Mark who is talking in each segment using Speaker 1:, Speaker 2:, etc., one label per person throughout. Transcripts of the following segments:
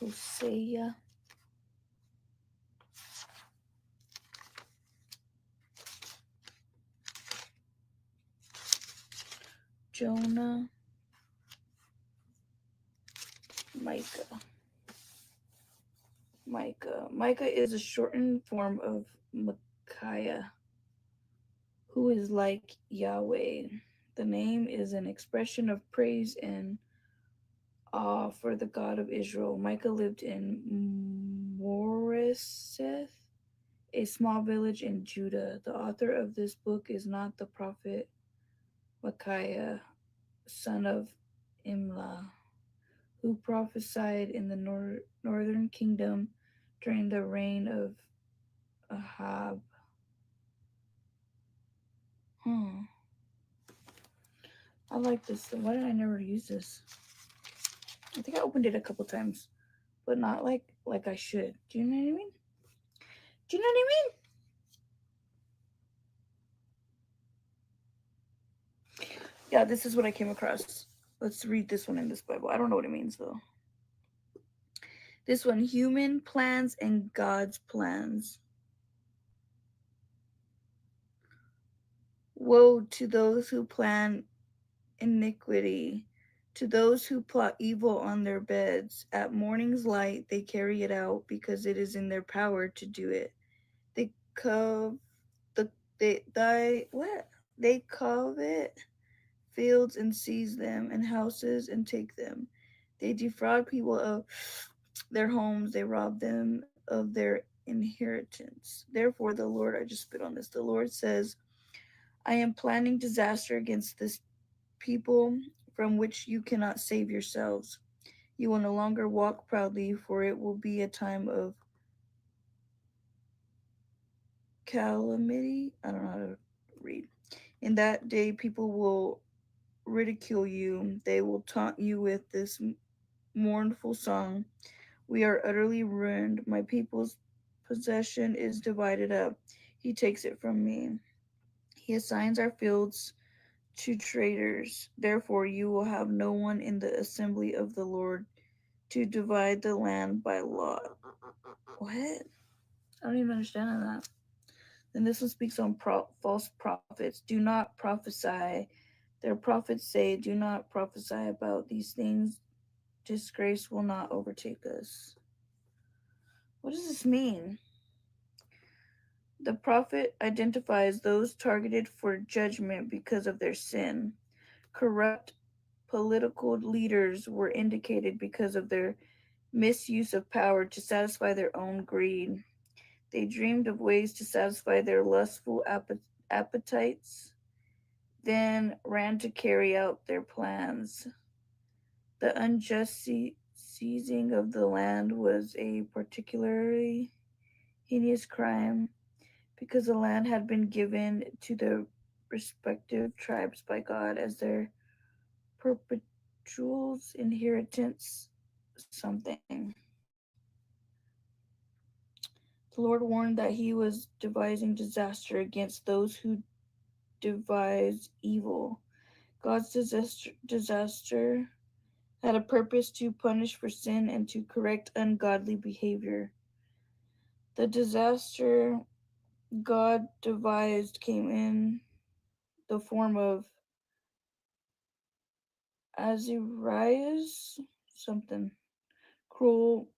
Speaker 1: Hosea, Jonah, Micah. Micah is a shortened form of Micaiah, who is like Yahweh. The name is an expression of praise and awe for the God of Israel. Micah lived in Moreseth, a small village in Judah. The author of this book is not the prophet Micaiah, son of Imlah, who prophesied in the northern kingdom during the reign of Ahab. Hmm. I like this. Why did I never use this? I think I opened it a couple times, but not like I should. Do you know what I mean? Do you know what I mean? Yeah, this is what I came across. Let's read this one in this Bible. I don't know what it means though. This one, human plans and God's plans. Woe to those who plan iniquity, to those who plot evil on their beds. At morning's light they carry it out, because it is in their power to do it. They cov the they covet fields and seize them, and houses and take them. They defraud people of their homes, they rob them of their inheritance. Therefore the Lord, I just spit on this. The Lord says, I am planning disaster against this people from which you cannot save yourselves. You will no longer walk proudly, for it will be a time of calamity. I don't know how to read. In that day, people will ridicule you. They will taunt you with this mournful song. We are utterly ruined. My people's possession is divided up. He takes it from me. He assigns our fields to traitors. Therefore, you will have no one in the assembly of the Lord to divide the land by lot. What? I don't even understand that. Then this one speaks on false prophets. Do not prophesy. Their prophets say, do not prophesy about these things. Disgrace will not overtake us. What does this mean? The prophet identifies those targeted for judgment because of their sin. Corrupt political leaders were indicated because of their misuse of power to satisfy their own greed. They dreamed of ways to satisfy their lustful appetites, then ran to carry out their plans. The unjust seizing of the land was a particularly heinous crime, because the land had been given to the respective tribes by God as their perpetual inheritance. Something. The Lord warned that he was devising disaster against those who devise evil. God's disaster had a purpose to punish for sin and to correct ungodly behavior. The disaster God devised came in the form of Azariah's something cruel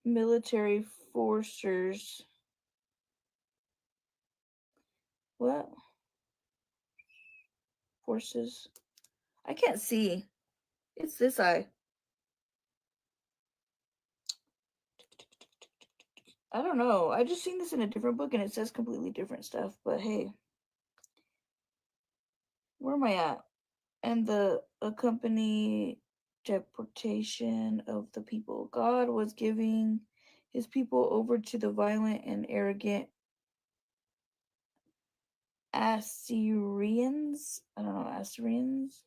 Speaker 1: military forcers. What? Forces? I can't see. It's this eye. I don't know. I just seen this in a different book and it says completely different stuff. But hey, where am I at? And the accompanying deportation of the people. God was giving his people over to the violent and arrogant Assyrians. I don't know, Assyrians.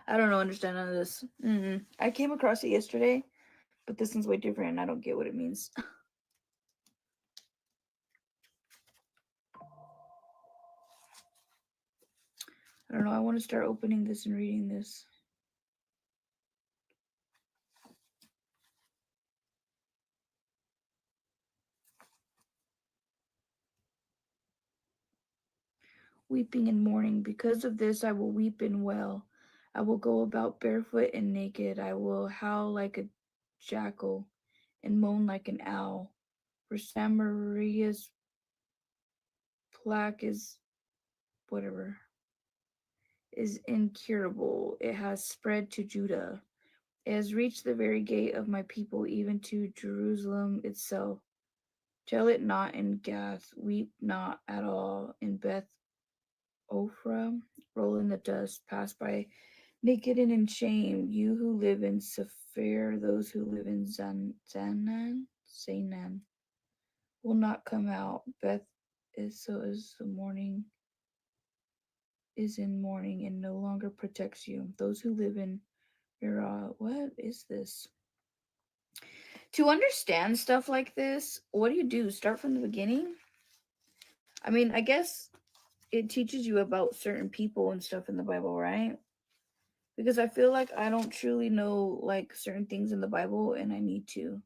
Speaker 1: I don't know, understand none of this. I came across it yesterday, but this one's way different and I don't get what it means. I don't know. I want to start opening this and reading this. weeping and mourning. Because of this, I will weep and wail. I will go about barefoot and naked. I will howl like a jackal and moan like an owl. For Samaria's plaque is whatever is incurable. It has spread to Judah. It has reached the very gate of my people, even to Jerusalem itself. Tell it not in Gath, weep not at all in Beth Ophrah, roll in the dust, pass by naked and in shame, you who live in Sephir, those who live in Zanan will not come out. Beth is so is the morning is in mourning and no longer protects you. Those who live in Mira, what is this? To understand stuff like this, what do? Start from the beginning? I mean, I guess it teaches you about certain people and stuff in the Bible, right? Because I feel like I don't truly know like certain things in the Bible and I need to.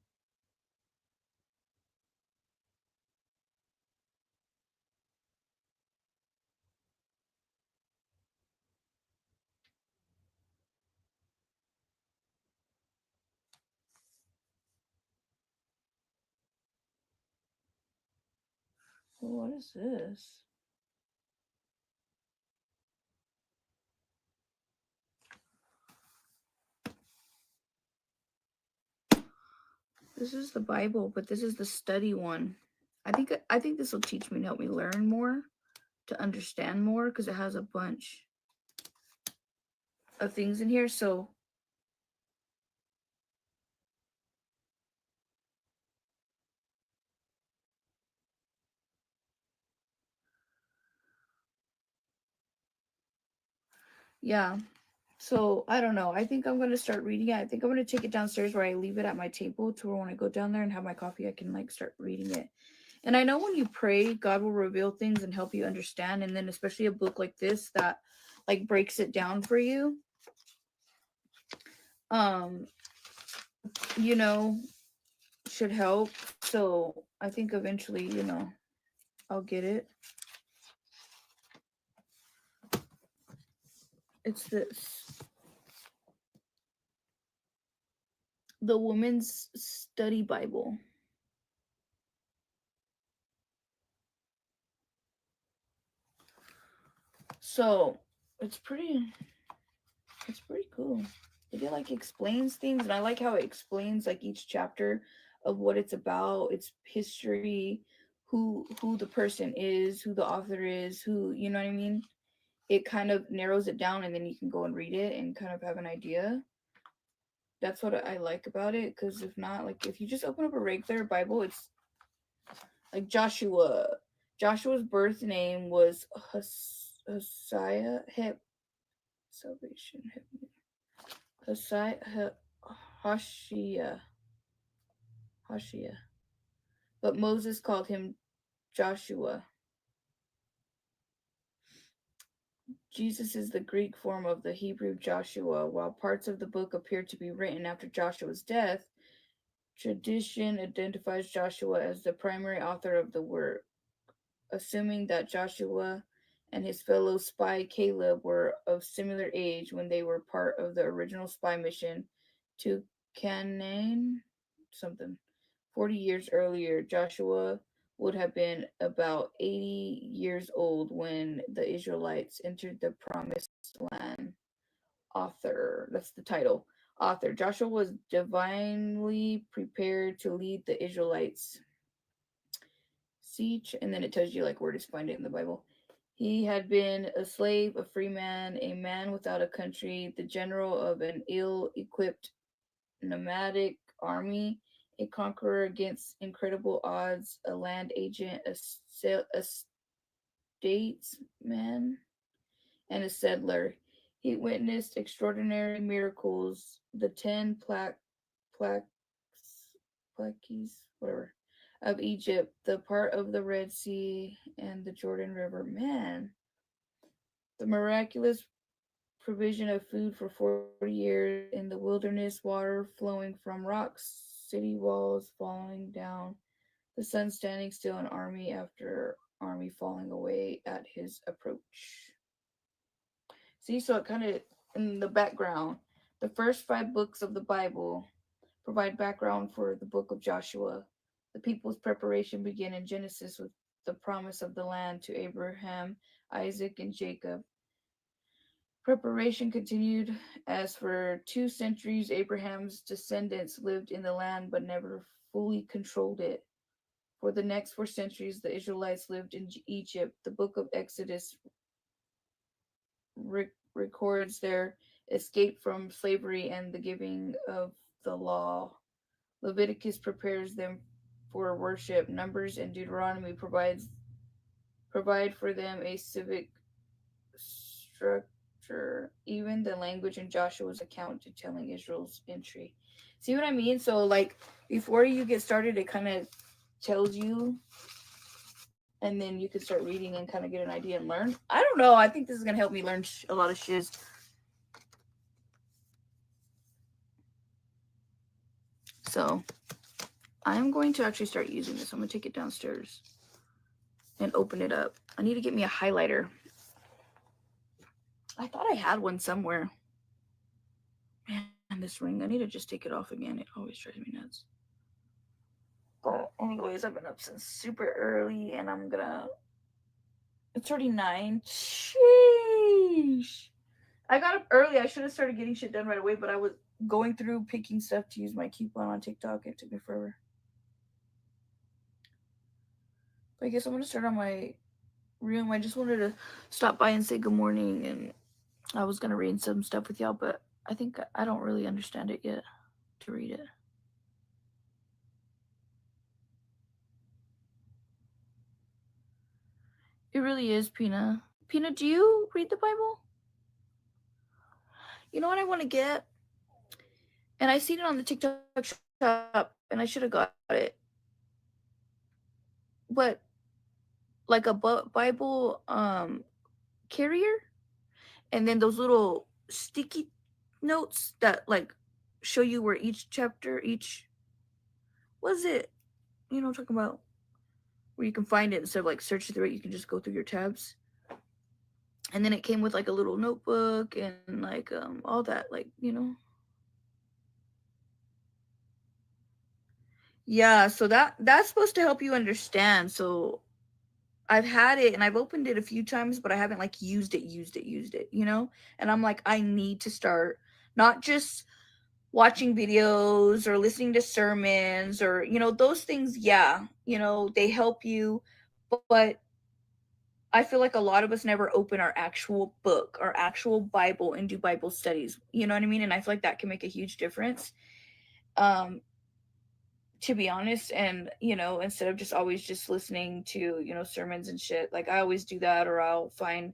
Speaker 1: Well, what is this? This is the Bible, but this is the study one. I think this will teach me and help me learn more, to understand more, because it has a bunch of things in here. So yeah. So I don't know. I think I'm gonna start reading it. I think I'm gonna take it downstairs where I leave it at my table to where when I go down there and have my coffee, I can like start reading it. And I know when you pray, God will reveal things and help you understand. And then especially a book like this that like breaks it down for you. Um, you know, should help. So I think eventually, I'll get it. It's this, the Women's Study Bible. So it's pretty cool. It like explains things, and I like how it explains like each chapter of what it's about, its history, who the person is, who the author is, who you know what I mean. It kind of narrows it down, and then you can go and read it and kind of have an idea. That's what I like about it, because if not, like if you just open up a regular Bible, it's like Joshua. Joshua's birth name was Hosea. Salvation. Hosea. Hoshea. Hoshea. But Moses called him Joshua. Jesus is the Greek form of the Hebrew Joshua. While parts of the book appear to be written after Joshua's death, tradition identifies Joshua as the primary author of the work, assuming that Joshua and his fellow spy Caleb were of similar age when they were part of the original spy mission to Canaan, something. 40 years earlier, Joshua would have been about 80 years old when the Israelites entered the promised land. Author, that's the title. Author Joshua was divinely prepared to lead the Israelites siege, and then it tells you like where to find it in the Bible. He had been a slave, a free man, a man without a country, the general of an ill equipped nomadic army, a conqueror against incredible odds, a land agent, a statesman, and a settler. He witnessed extraordinary miracles, the 10 plaques, plaques, whatever, of Egypt, the part of the Red Sea, and the Jordan River. Man, the miraculous provision of food for 40 years in the wilderness, water flowing from rocks, city walls falling down, the sun standing still, an army after army falling away at his approach. See, so it kind of, in the background, the first 5 books of the Bible provide background for the book of Joshua. The people's preparation began in Genesis with the promise of the land to Abraham, Isaac, and Jacob. Preparation continued as for 2 centuries Abraham's descendants lived in the land but never fully controlled it. For the next 4 centuries, the Israelites lived in Egypt. The book of Exodus records their escape from slavery and the giving of the law. Leviticus prepares them for worship. Numbers and Deuteronomy provide for them a civic structure. Even the language in Joshua's account detailing Israel's entry. See what I mean? So like before you get started, it kind of tells you, and then you can start reading and kind of get an idea and learn. I don't know. I think this is gonna help me learn a lot of shiz. So I'm going to actually start using this. I'm gonna take it downstairs and open it up. I need to get me a highlighter. I thought I had one somewhere. Man, this ring. I need to just take it off again. It always drives me nuts. But anyways, I've been up since super early, and I'm gonna. It's already 9. Sheesh. I got up early. I should have started getting shit done right away, but I was going through picking stuff to use my coupon on TikTok. It took me forever. But I guess I'm gonna start on my room. I just wanted to stop by and say good morning, and I was gonna read some stuff with y'all, but I think I don't really understand it yet to read it. It really is, Pina. Pina, do you read the Bible? You know what I want to get? And I seen it on the TikTok shop, and I should have got it. But like a Bible carrier, and then those little sticky notes that like show you where each chapter, was it? You know what I'm talking about? Where you can find it instead of like searching through it, you can just go through your tabs. And then it came with like a little notebook and like all that, like, you know. Yeah, so that's supposed to help you understand. So I've had it and I've opened it a few times, but I haven't like used it, you know? And I'm like, I need to start not just watching videos or listening to sermons or, you know, those things, yeah, you know, they help you, but I feel like a lot of us never open our actual book, our actual Bible, and do Bible studies. You know what I mean? And I feel like that can make a huge difference. Um, to be honest, and you know, instead of just always just listening to, you know, sermons and shit, like I always do that, or I'll find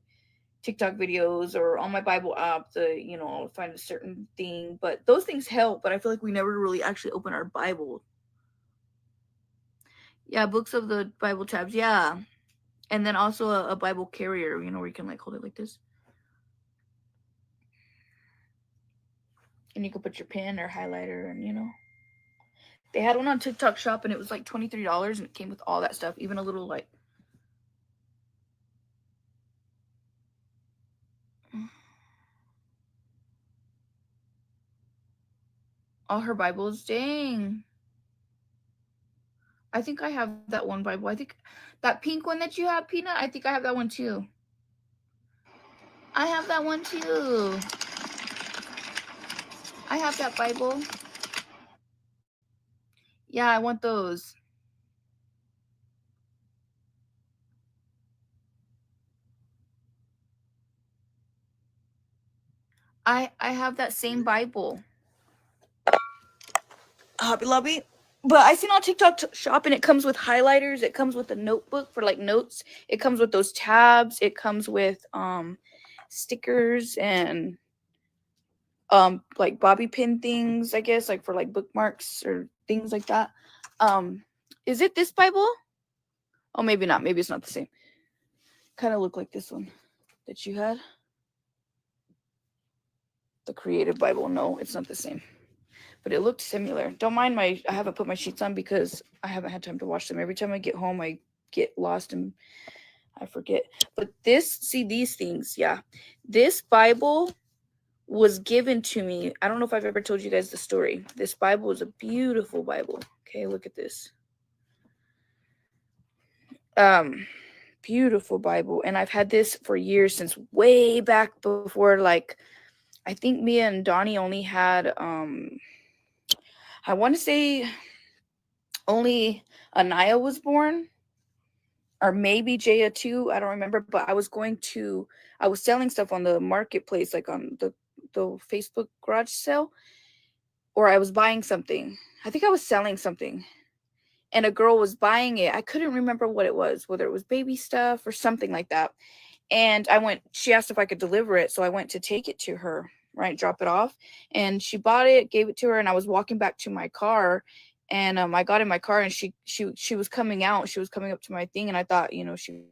Speaker 1: TikTok videos or on my Bible app, you know, I'll find a certain thing. But those things help, but I feel like we never really actually open our Bible. Yeah, books of the Bible tabs, yeah. And then also a Bible carrier, you know, where you can like hold it like this. And you can put your pen or highlighter, and you know. They had one on TikTok shop and it was like $23 and it came with all that stuff, even a little like all her Bibles. Dang. I think I have that one Bible. I think that pink one that you have, Peanut, I think I have that one too. I have that one too. I have that Bible. Yeah, I want those. I have that same Bible. Hobby Lobby. But I seen on TikTok shop and it comes with highlighters. It comes with a notebook for like notes. It comes with those tabs. It comes with stickers and like bobby pin things, I guess, like for like bookmarks or things like that. Is it this Bible? Oh, maybe not. Maybe it's not the same. Kind of look like this one that you had. The Creative Bible. No, it's not the same. But it looked similar. Don't mind I haven't put my sheets on because I haven't had time to wash them. Every time I get home, I get lost in I forget. But these things, yeah. This Bible was given to me. I don't know if I've ever told you guys the story. This Bible is a beautiful Bible. Okay, look at this. Um, Beautiful Bible. And I've had this for years, since way back before, like, I think me and Donnie only had I want to say only Anaya was born, or maybe Jaya too. I don't remember, but I was selling stuff on the marketplace, like on the Facebook garage sale, or I was buying something. I think I was selling something, and a girl was buying it. I couldn't remember what it was, whether it was baby stuff or something like that. And she asked if I could deliver it. So I went to take it to her, right, drop it off. And she bought it, gave it to her. And I was walking back to my car. And I got in my car, and she was coming out. She was coming up to my thing. And I thought, she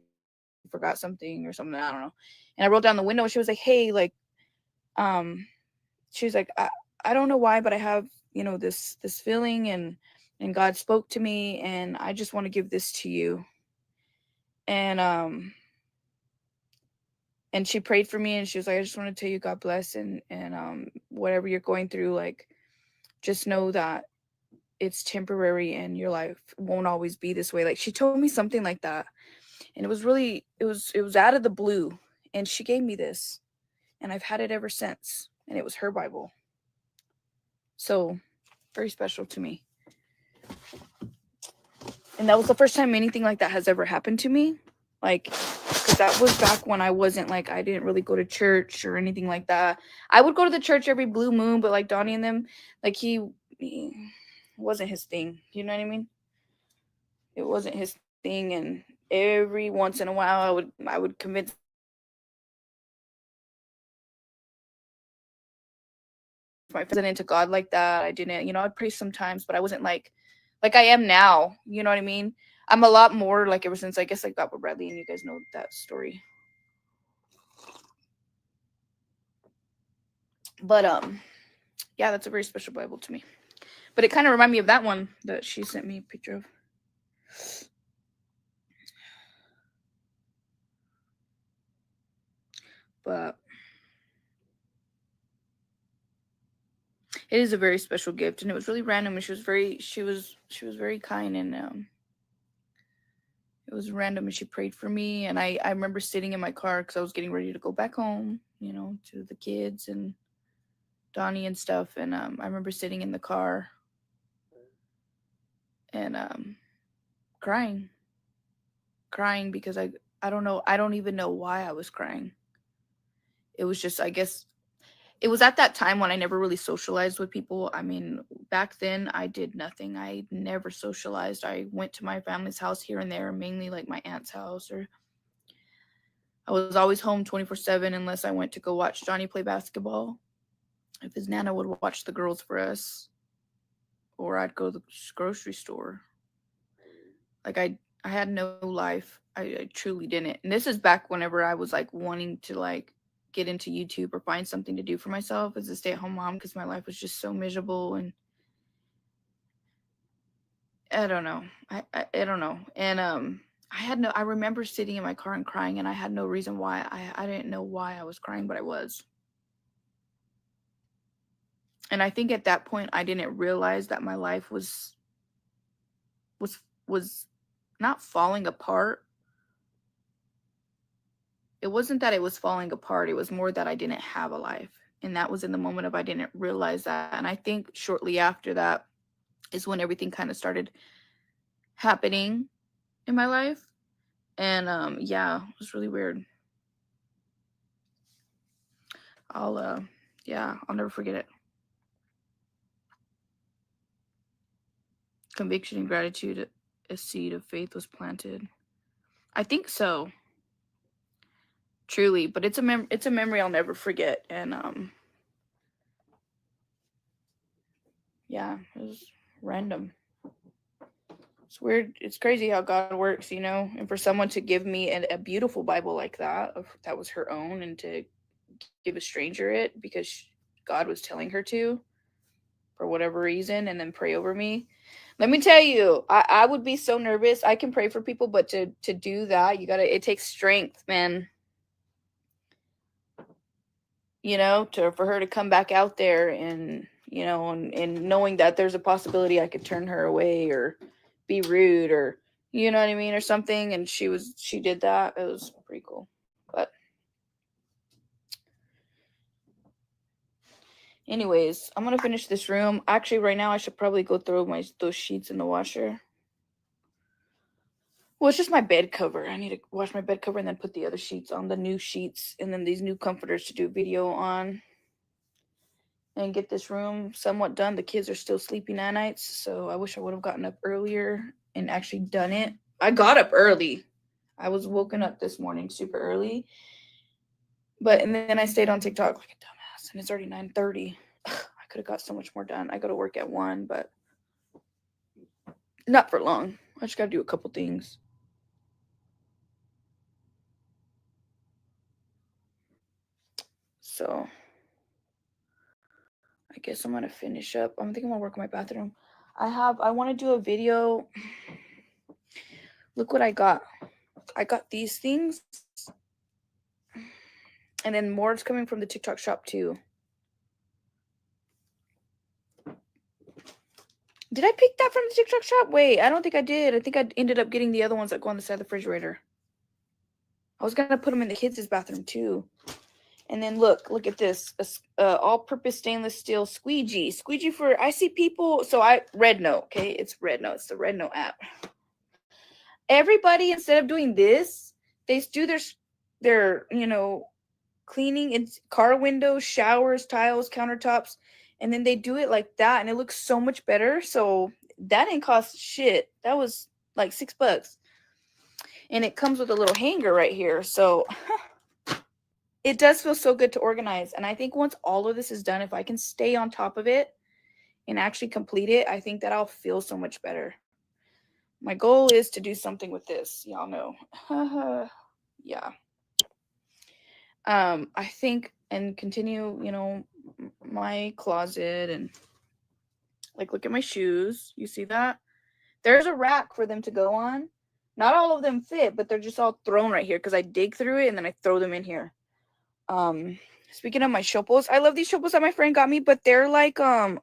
Speaker 1: forgot something or something. I don't know. And I rolled down the window, and she was like, hey, like, um, she was like, I don't know why, but I have, this feeling, and God spoke to me, and I just want to give this to you. And and she prayed for me, and she was like, I just want to tell you God bless, and whatever you're going through, like, just know that it's temporary, and your life won't always be this way. Like, she told me something like that. And it was out of the blue, and she gave me this, and I've had it ever since, and it was her Bible. So very special to me. And that was the first time anything like that has ever happened to me. Like, because that was back when I wasn't, like, I didn't really go to church or anything like that. I would go to the church every blue moon, but like Donnie and them, like, he wasn't his thing. You know what I mean? It wasn't his thing. And every once in a while, I would convince myself to go. But I wasn't into God like that. I didn't, I'd pray sometimes, but I wasn't like I am now. You know what I mean? I'm a lot more like, ever since, I guess, I got with Bradley, and you guys know that story. But yeah, that's a very special Bible to me. But it kind of reminded me of that one that she sent me a picture of. But it is a very special gift, and it was really random. And she was very kind, and it was random. And she prayed for me, and I remember sitting in my car because I was getting ready to go back home, to the kids and Donnie and stuff. And I remember sitting in the car and crying, crying because I don't know, I don't even know why I was crying. It was just, I guess, it was at that time when I never really socialized with people. I mean, back then I did nothing. I never socialized. I went to my family's house here and there, mainly like my aunt's house, or I was always home 24/7 unless I went to go watch Johnny play basketball. If his nana would watch the girls for us, or I'd go to the grocery store. Like, I had no life. I truly didn't. And this is back whenever I was like wanting to like get into YouTube or find something to do for myself as a stay-at-home mom, because my life was just so miserable. And I don't know. I don't know. And I remember sitting in my car and crying, and I had no reason why. I didn't know why I was crying, but I was. And I think at that point I didn't realize that my life was not falling apart. It wasn't that it was falling apart. It was more that I didn't have a life. And that was in the moment of I didn't realize that. And I think shortly after that is when everything kind of started happening in my life. And yeah, it was really weird. I'll never forget it. Conviction and gratitude, a seed of faith was planted. I think so. Truly, but it's a memory I'll never forget. And yeah, it was random. It's weird. It's crazy how God works. And for someone to give me a beautiful Bible like that was her own, and to give a stranger it because God was telling her to. for whatever reason and then pray over me. Let me tell you, I would be so nervous. I can pray for people, but to do that, it takes strength, man. For her to come back out there and, and knowing that there's a possibility I could turn her away or be rude or, you know what I mean, or something. And she did that. It was pretty cool. But anyways, I'm going to finish this room. Actually, right now I should probably go throw those sheets in the washer. Well, it's just my bed cover. I need to wash my bed cover and then put the other sheets on, the new sheets, and then these new comforters to do video on. And get this room somewhat done. The kids are still sleeping at nights, so I wish I would have gotten up earlier and actually done it. I got up early. I was woken up this morning super early. And then I stayed on TikTok like a dumbass, and it's already 9:30. I could have got so much more done. I go to work at 1, but not for long. I just got to do a couple things. So I guess I'm going to finish up. I'm thinking I'm going to work on my bathroom. I want to do a video. Look what I got. I got these things. And then more is coming from the TikTok shop too. Did I pick that from the TikTok shop? Wait, I don't think I did. I think I ended up getting the other ones that go on the side of the refrigerator. I was going to put them in the kids' bathroom too. And then look at this. All-purpose stainless steel squeegee. Squeegee for, I see people, Rednote, okay? It's Rednote. It's the Rednote app. Everybody, instead of doing this, they do their cleaning in car windows, showers, tiles, countertops, and then they do it like that, and it looks so much better. So that didn't cost shit. That was like $6, and it comes with a little hanger right here. So it does feel so good to organize. And I think once all of this is done, if I can stay on top of it and actually complete it, I think that I'll feel so much better. My goal is to do something with this. Y'all know. Yeah. I think, and continue, my closet and look at my shoes. You see that? There's a rack for them to go on. Not all of them fit, but they're just all thrown right here because I dig through it and then I throw them in here. Speaking of my shopos, I love these shopos that my friend got me, but they're like, I'm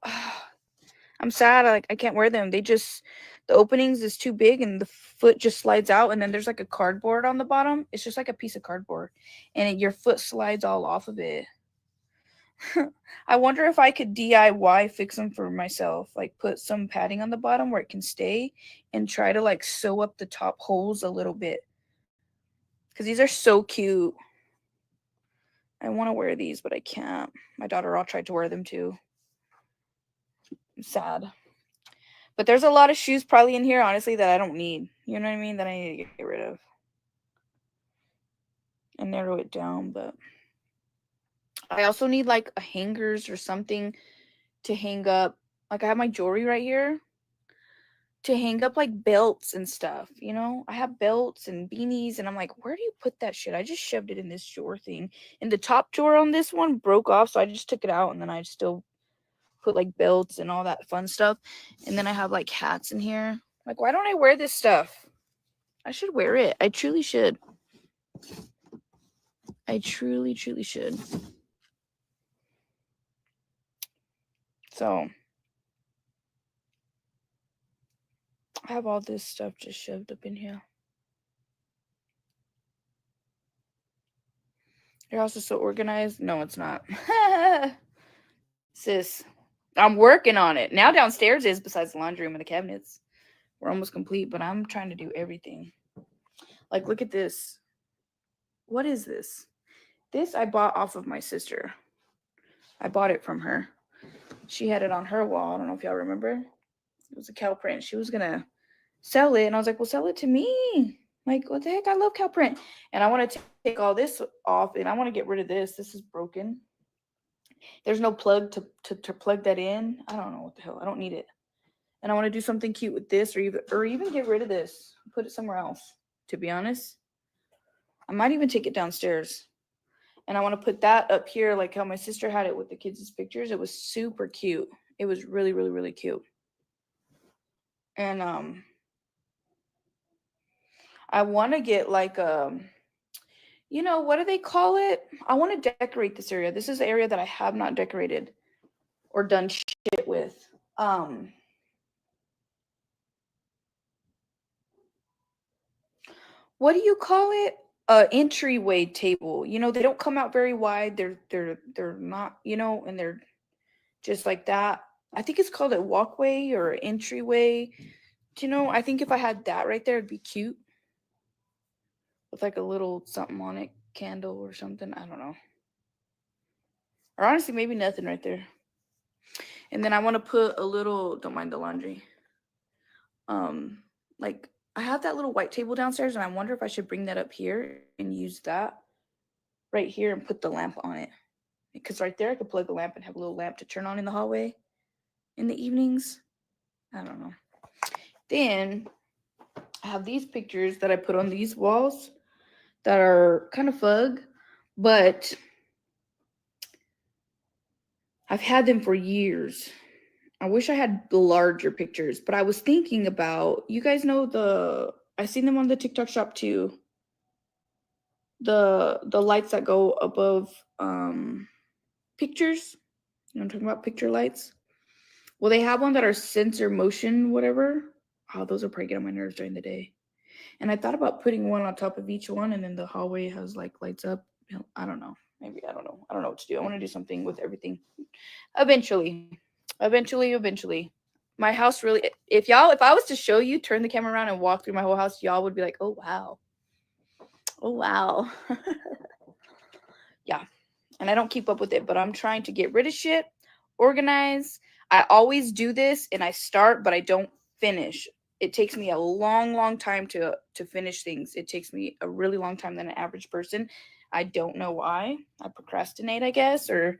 Speaker 1: sad. I can't wear them. The openings is too big and the foot just slides out, and then there's like a cardboard on the bottom. It's just like a piece of cardboard, and your foot slides all off of it. I wonder if I could DIY fix them for myself, like put some padding on the bottom where it can stay and try to sew up the top holes a little bit. Because these are so cute. I want to wear these, but I can't. My daughter all tried to wear them too. I'm sad. But there's a lot of shoes probably in here, honestly, that I don't need. You know what I mean? That I need to get rid of. And narrow it down, but I also need a hangers or something to hang up. I have my jewelry right here to hang up belts and stuff. I have belts and beanies, and I'm like, where do you put that shit? I just shoved it in this drawer thing. And the top drawer on this one broke off, so I just took it out, and then I still put belts and all that fun stuff. And then I have hats in here. Why don't I wear this stuff? I should wear it. I truly should. I truly should. So I have all this stuff just shoved up in here. Your house is so organized. No, it's not. Sis, I'm working on it. Now downstairs is, besides the laundry room and the cabinets. We're almost complete, but I'm trying to do everything. Look at this. What is this? This I bought off of my sister. I bought it from her. She had it on her wall. I don't know if y'all remember. It was a cow print. She was going to sell it. And I was like, well, sell it to me. What the heck? I love cow print. And I want to take all this off, and I want to get rid of this. This is broken. There's no plug to plug that in. I don't know what the hell. I don't need it. And I want to do something cute with this, or even get rid of this. Put it somewhere else, to be honest. I might even take it downstairs. And I want to put that up here like how my sister had it with the kids' pictures. It was super cute. It was really, really, really cute. And I want to get like what do they call it? I want to decorate this area. This is the area that I have not decorated or done shit with. What do you call it? Entryway table. They don't come out very wide. They're not, and they're just like that. I think it's called a walkway or entryway. I think if I had that right there, it'd be cute with like a little something on it, candle or something. I don't know. Or honestly, maybe nothing right there. And then I want to put a little. Don't mind the laundry. Like I have that little white table downstairs, and I wonder if I should bring that up here and use that right here and put the lamp on it. Because right there, I could plug the lamp and have a little lamp to turn on in the hallway in the evenings. I don't know. Then I have these pictures that I put on these walls that are kind of fug, but I've had them for years. I wish I had larger pictures, but I was thinking about, you guys know I seen them on the TikTok shop too. The lights that go above pictures. I'm talking about picture lights. Well, they have one that are sensor motion, whatever. Oh, those are probably getting on my nerves during the day. And I thought about putting one on top of each one, and then the hallway has like lights up. I don't know. Maybe I don't know. I don't know what to do. I want to do something with everything. Eventually. My house really. If I was to show you, turn the camera around and walk through my whole house, y'all would be like, oh wow, oh wow. Yeah. And I don't keep up with it, but I'm trying to get rid of shit, organize. I always do this and I start, but I don't finish. It takes me a long, long time to finish things. It takes me a really long time than an average person. I don't know why. I procrastinate, I guess, or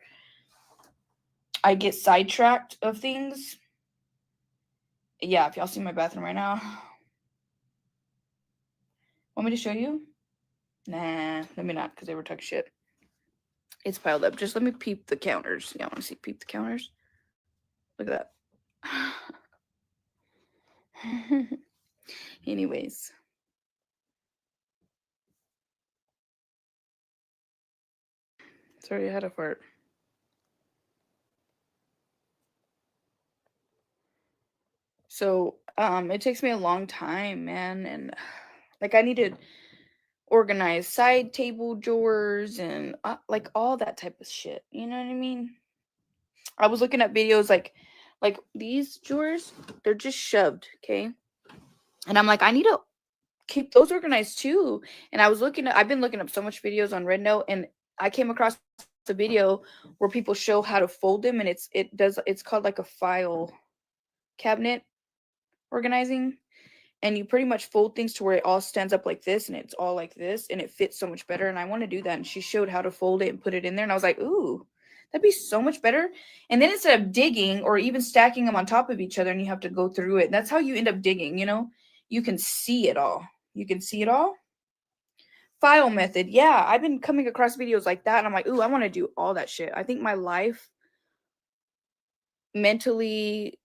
Speaker 1: I get sidetracked of things. Yeah, if y'all see my bathroom right now. Want me to show you? Nah, let me not, because they were talking shit. It's piled up. Just let me peep the counters. Y'all want to see peep the counters? Look at that. Anyways. Sorry, I had a fart. So, it takes me a long time, man, and like I need to organize side table drawers and like all that type of shit. You know what I mean? I was looking at videos like these drawers, they're just shoved, okay? And I'm like, I need to keep those organized too. And I've been looking up so much videos on RedNote, and I came across the video where people show how to fold them, and it's called like a file cabinet organizing, and you pretty much fold things to where it all stands up like this and it's all like this and it fits so much better, and I want to do that. And she showed how to fold it and put it in there, and I was like, ooh, that'd be so much better. And then instead of digging or even stacking them on top of each other and you have to go through it, that's how you end up digging, you can see it all. File method. Yeah, I've been coming across videos like that, and I'm like, ooh, I want to do all that shit. I think my life mentally,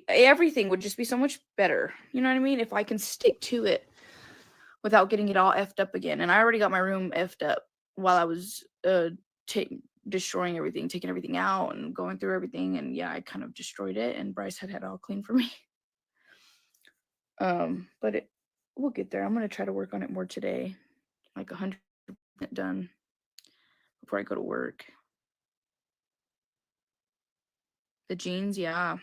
Speaker 1: everything would just be so much better. You know what I mean? If I can stick to it without getting it all effed up again. And I already got my room effed up while I was destroying everything, taking everything out and going through everything. And yeah, I kind of destroyed it, and Bryce had it all clean for me. But we'll get there. I'm gonna try to work on it more today, like 100% done before I go to work. The jeans, yeah.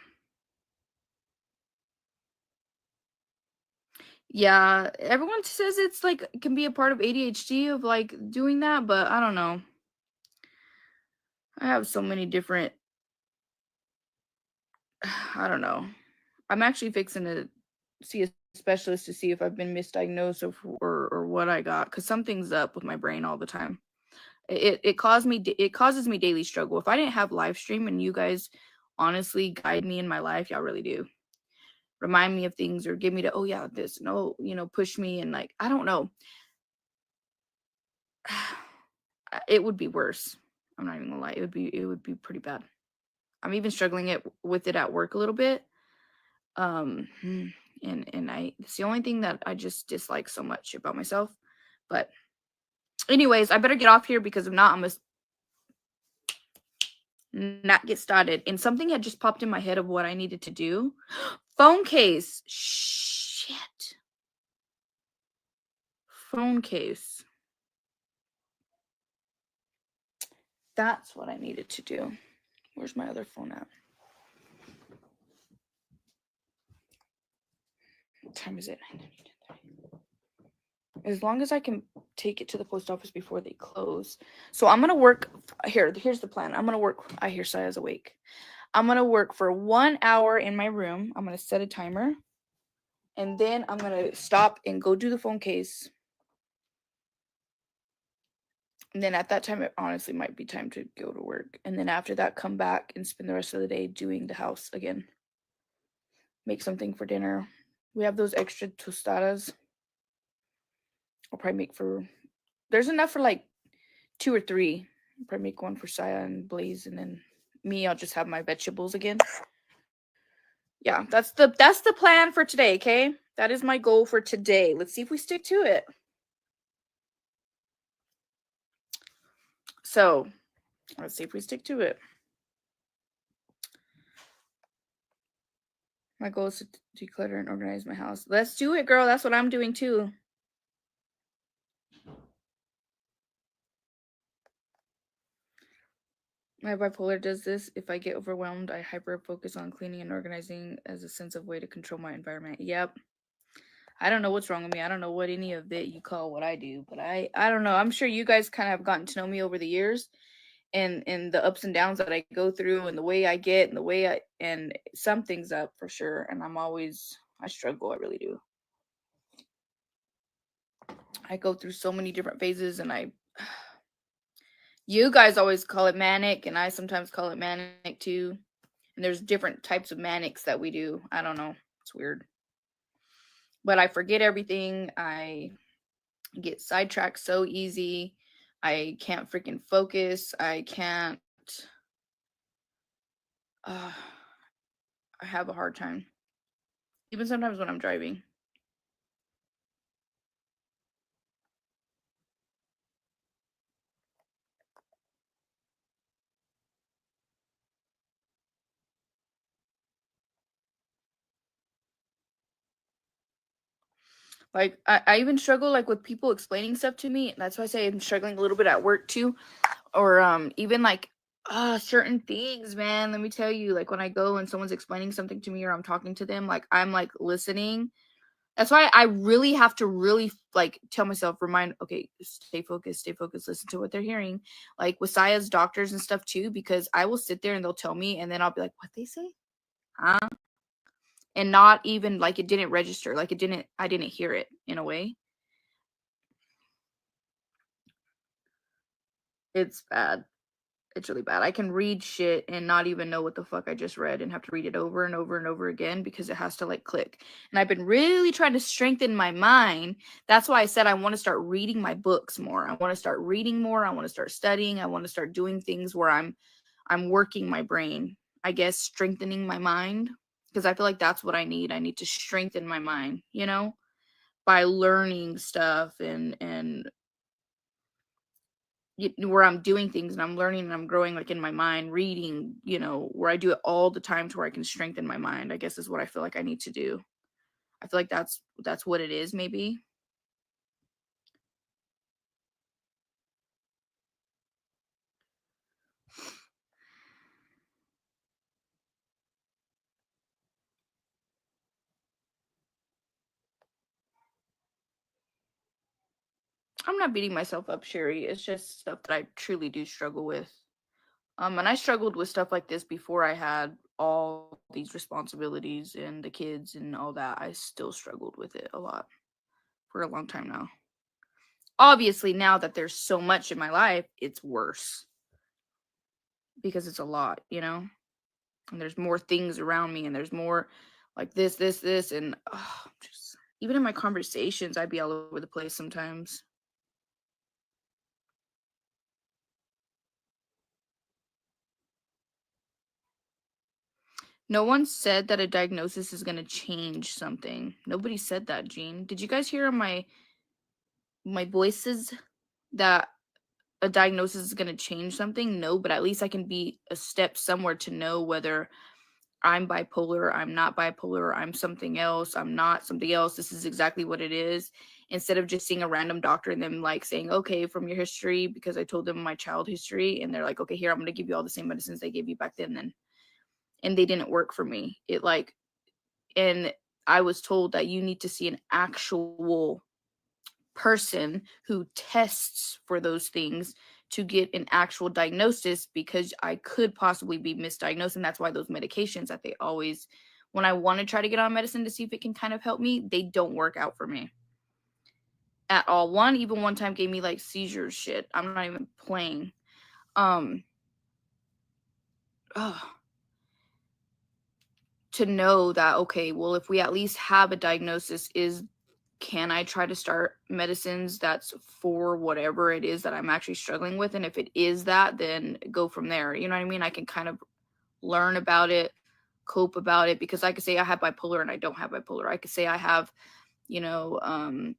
Speaker 1: Yeah, everyone says it's like it can be a part of ADHD of like doing that, but I don't know. I have so many different I don't know. I'm actually fixing to see a specialist to see if I've been misdiagnosed or what I got, cuz something's up with my brain all the time. It causes me daily struggle. If I didn't have live stream and you guys honestly guide me in my life, y'all really do. Remind me of things or give me to, oh yeah, this, no, push me, and like I don't know. It would be worse. I'm not even gonna lie. It would be pretty bad. I'm even struggling with it at work a little bit. And it's the only thing that I just dislike so much about myself. But anyways, I better get off here because if not, I'm gonna not get started. And something had just popped in my head of what I needed to do. Phone case. Shit. Phone case. That's what I needed to do. Where's my other phone at? What time is it? As long as I can take it to the post office before they close. So I'm gonna work here. Here's the plan. I'm gonna work. I hear Saya's awake. I'm gonna work for 1 hour in my room. I'm gonna set a timer, and then I'm gonna stop and go do the phone case. And then at that time, it honestly might be time to go to work. And then after that, come back and spend the rest of the day doing the house again. Make something for dinner. We have those extra tostadas. I'll probably make for. There's enough for like 2 or 3. I'll probably make one for Saya and Blaze, and then me. I'll just have my vegetables again. Yeah, that's the plan for today. Okay, that is my goal for today. Let's see if we stick to it. So, let's see if we stick to it. My goal is to declutter and organize my house. Let's do it, girl. That's what I'm doing too. My bipolar does this. If I get overwhelmed, I hyper focus on cleaning and organizing as a sense of way to control my environment. Yep. I don't know what's wrong with me. I don't know what any of it you call what I do, but I don't know. I'm sure you guys kind of have gotten to know me over the years, and the ups and downs that I go through, and the way I get, and the way and something's up for sure. And I struggle. I really do. I go through so many different phases, and you guys always call it manic, and I sometimes call it manic too. And there's different types of manics that we do. I don't know. It's weird. But I forget everything. I get sidetracked so easy. I can't freaking focus. I can't. I have a hard time. Even sometimes when I'm driving. Like I even struggle like with people explaining stuff to me. That's why I say I'm struggling a little bit at work too. Or even like certain things, man. Let me tell you, like when I go and someone's explaining something to me or I'm talking to them, like I'm like listening. That's why I really have to really like tell myself, okay, stay focused, listen to what they're hearing. Like with Saya's doctors and stuff too, because I will sit there and they'll tell me and then I'll be like, what they say? Huh? And not even like it didn't register, like I didn't hear it in a way. It's bad. It's really bad. I can read shit and not even know what the fuck I just read and have to read it over and over and over again because it has to like click. And I've been really trying to strengthen my mind. That's why I said I want to start reading my books more. I want to start reading more. I want to start studying. I want to start doing things where I'm working my brain. I guess strengthening my mind because I feel like that's what I need. I need to strengthen my mind, by learning stuff and where I'm doing things and I'm learning and I'm growing like in my mind, reading, where I do it all the time to where I can strengthen my mind, I guess is what I feel like I need to do. I feel like that's what it is, maybe. I'm not beating myself up, Sherry. It's just stuff that I truly do struggle with. And I struggled with stuff like this before I had all these responsibilities and the kids and all that. I still struggled with it a lot for a long time now. Obviously, now that there's so much in my life, it's worse because it's a lot, and there's more things around me and there's more like this and just even in my conversations I'd be all over the place sometimes.
Speaker 2: No one said that a diagnosis is going to change something. Nobody said that, Gene. Did you guys hear my voices that a diagnosis is going to change something? No, but at least I can be a step somewhere to know whether I'm bipolar, I'm not bipolar, I'm something else, I'm not something else. This is exactly what it is. Instead of just seeing a random doctor and them like saying, okay, from your history, because I told them my child history, and they're like, okay, here, I'm going to give you all the same medicines they gave you back then. And they didn't work for me. And I was told that you need to see an actual person who tests for those things to get an actual diagnosis, because I could possibly be misdiagnosed. And that's why those medications that they always, when I want to try to get on medicine to see if it can kind of help me, they don't work out for me at all. One time gave me like seizures shit. I'm not even playing. Um, ugh, to know that, okay, well, if we at least have a diagnosis, is can I try to start medicines that's for whatever it is that I'm actually struggling with? And if it is that, then go from there. You know what I mean? I can kind of learn about it, cope about it, because I could say I have bipolar and I don't have bipolar. I could say I have, you know,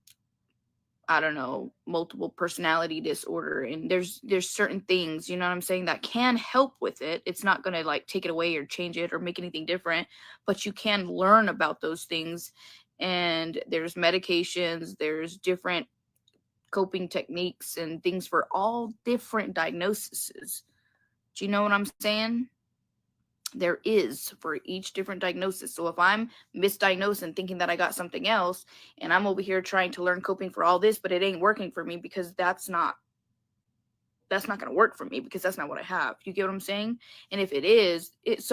Speaker 2: I don't know, multiple personality disorder, and there's certain things, you know what I'm saying, that can help with it. It's not going to like take it away or change it or make anything different, but you can learn about those things. And there's medications, there's different coping techniques and things for all different diagnoses. Do you know what I'm saying? There is for each different diagnosis. So if I'm misdiagnosed and thinking that I got something else, and I'm over here trying to learn coping for all this, but it ain't working for me, because that's not going to work for me, because that's not what I have. You get what I'm saying? And if it is, is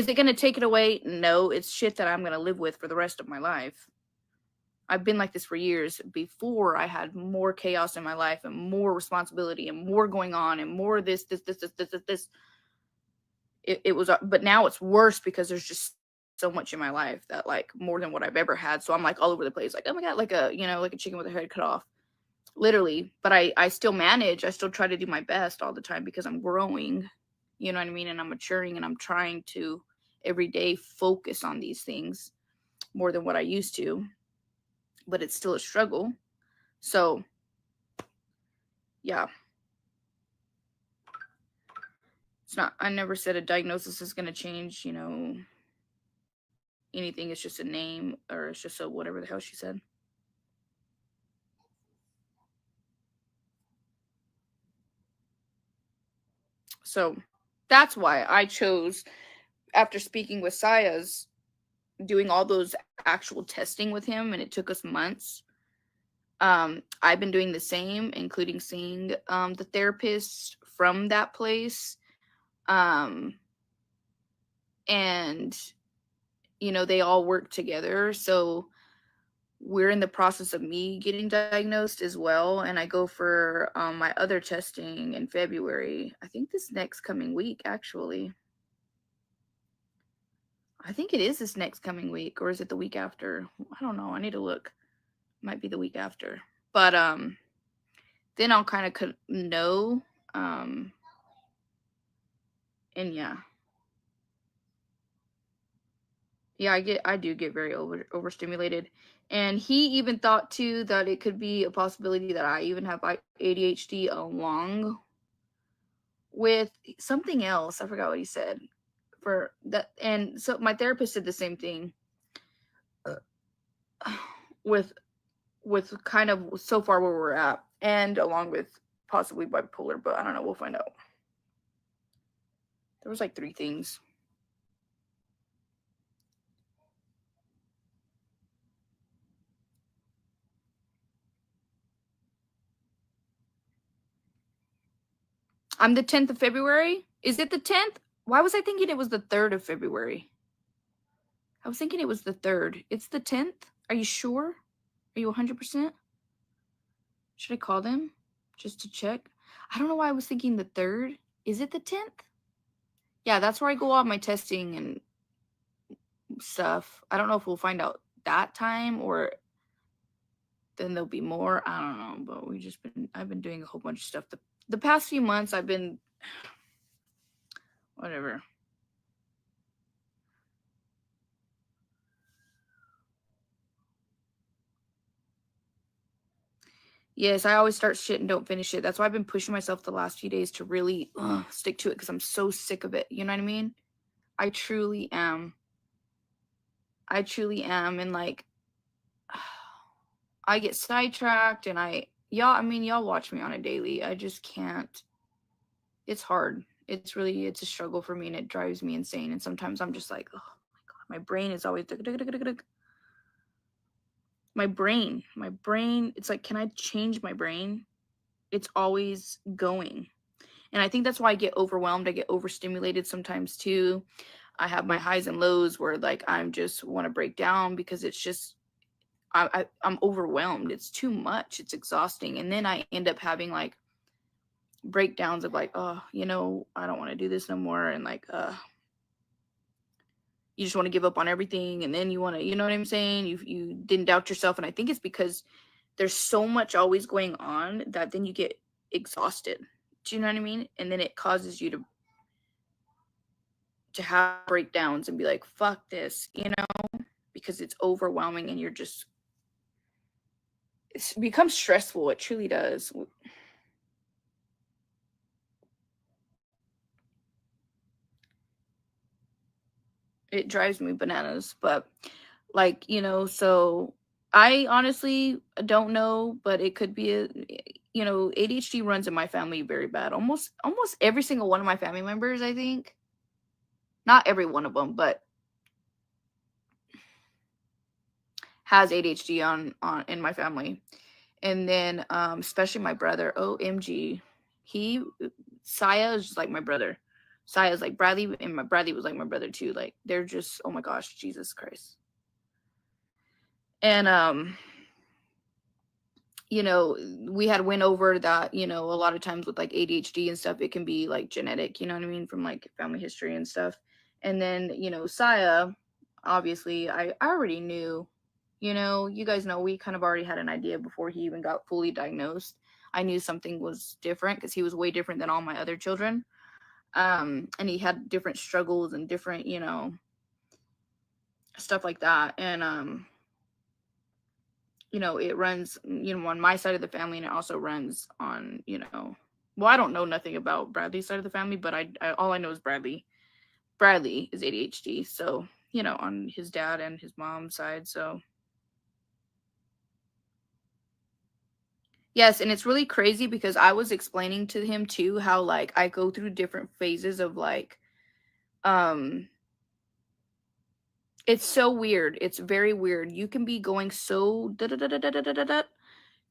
Speaker 2: it going to take it away? No, it's shit that I'm going to live with for the rest of my life. I've been like this for years. Before, I had more chaos in my life and more responsibility and more going on and more this. It was, but now it's worse because there's just so much in my life that, like, more than what I've ever had. So I'm like all over the place, like, oh my god, like a, like a chicken with a head cut off, literally. But I still manage. I still try to do my best all the time, because I'm growing. You know what I mean? And I'm maturing, and I'm trying to every day focus on these things more than what I used to. But it's still a struggle. So yeah, it's not. I never said a diagnosis is gonna change. Anything. It's just a name, or it's just a whatever the hell she said. So that's why I chose, after speaking with Saya's, doing all those actual testing with him, and it took us months. I've been doing the same, including seeing the therapist from that place. Um, and, they all work together. So we're in the process of me getting diagnosed as well. And I go for my other testing in February. I think this next coming week, actually. I think it is this next coming week, or is it the week after? I don't know. I need to look. Might be the week after. But then I'll kind of know. Um and yeah. Yeah, I do get very overstimulated. And he even thought too that it could be a possibility that I even have ADHD along with something else. I forgot what he said. For that, and so my therapist said the same thing. with with kind of so far where we're at, and along with possibly bipolar, but I don't know, we'll find out. There was like three things. I'm the 10th of February. Is it the 10th? Why was I thinking it was the 3rd of February? I was thinking it was the 3rd. It's the 10th? Are you sure? Are you 100%? Should I call them just to check? I don't know why I was thinking the 3rd. Is it the 10th? Yeah, that's where I go off my testing and stuff. I don't know if we'll find out that time, or then there'll be more. I don't know, but I've been doing a whole bunch of stuff. The past few months I've been whatever. Yes, I always start shit and don't finish it. That's why I've been pushing myself the last few days to really stick to it because I'm so sick of it. You know what I mean? I truly am. I truly am. And like, I get sidetracked and y'all watch me on a daily. I just can't. It's hard. It's a struggle for me and it drives me insane. And sometimes I'm just like, oh my God, my brain is always my brain. It's like, can I change my brain? It's always going. And I think that's why I get overwhelmed. I get overstimulated sometimes too. I have my highs and lows where like I'm just want to break down because it's just I'm overwhelmed. It's too much. It's exhausting. And then I end up having like breakdowns of like, oh, I don't want to do this no more. And like, you just want to give up on everything. And then you want to, you know what I'm saying? You didn't doubt yourself. And I think it's because there's so much always going on that then you get exhausted. Do you know what I mean? And then it causes you to have breakdowns and be like, fuck this, because it's overwhelming and it becomes stressful. It truly does. It drives me bananas, but like, so I honestly don't know, but it could be ADHD runs in my family very bad. Almost every single one of my family members, I think. Not every one of them, but has ADHD on in my family. And then especially my brother, OMG. Saya is just like my brother. Saya's like Bradley, and my Bradley was like my brother too. Like they're just, oh my gosh, Jesus Christ. And we had went over that, a lot of times with like ADHD and stuff, it can be like genetic, you know what I mean, from like family history and stuff. And then, Saya, obviously, I already knew, you guys know we kind of already had an idea before he even got fully diagnosed. I knew something was different because he was way different than all my other children. And he had different struggles and different, stuff like that. And it runs, on my side of the family, and it also runs on, well, I don't know nothing about Bradley's side of the family, but I all I know is Bradley is ADHD. So, on his dad and his mom's side. So yes, and it's really crazy because I was explaining to him too how like I go through different phases of like it's so weird. It's very weird. You can be going so